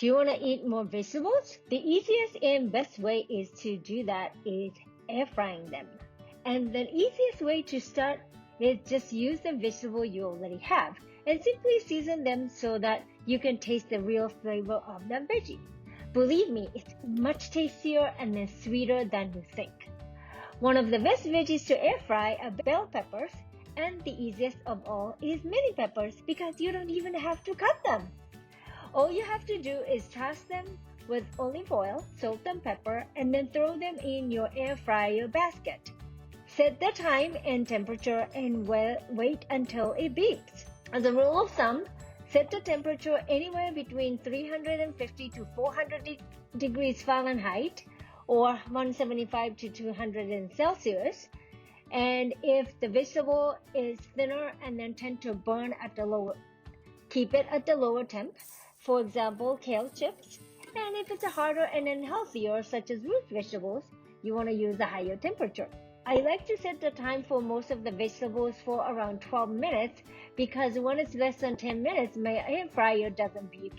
Do you want to eat more vegetables? The easiest and best way is to do that is air frying them. And the easiest way to start is just use the vegetable you already have and simply season them so that you can taste the real flavor of the veggie. Believe me, it's much tastier and then sweeter than you think. One of the best veggies to air fry are bell peppers, and the easiest of all is mini peppers because you don't even have to cut them. All you have to do is toss them with olive oil, salt and pepper, and then throw them in your air fryer basket. Set the time and temperature and wait until it beeps. As a rule of thumb, set the temperature anywhere between 350 to 400 degrees Fahrenheit or 175 to 200 Celsius. And if the vegetable is thinner and then tend to burn at the lower, keep it at the lower temp. For example, kale chips. And if it's harder and then healthier, such as root vegetables, you want to use a higher temperature. I like to set the time for most of the vegetables for around 12 minutes because when it's less than 10 minutes, my air fryer doesn't beep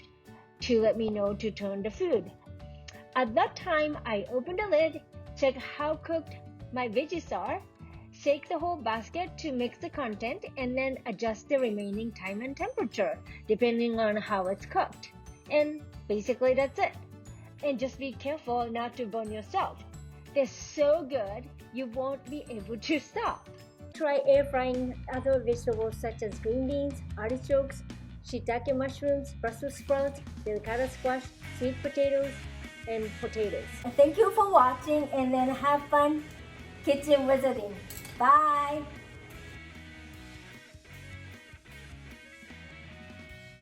to let me know to turn the food. At that time, I open the lid, check how cooked my veggies are, shake the whole basket to mix the content, and then adjust the remaining time and temperature depending on how it's cooked. And basically that's it. And just be careful not to burn yourself. They're so good, you won't be able to stop. Try air frying other vegetables such as green beans, artichokes, shiitake mushrooms, Brussels sprouts, delicata squash, sweet potatoes, and potatoes. Thank you for watching and then have fun kitchen visiting. Bye!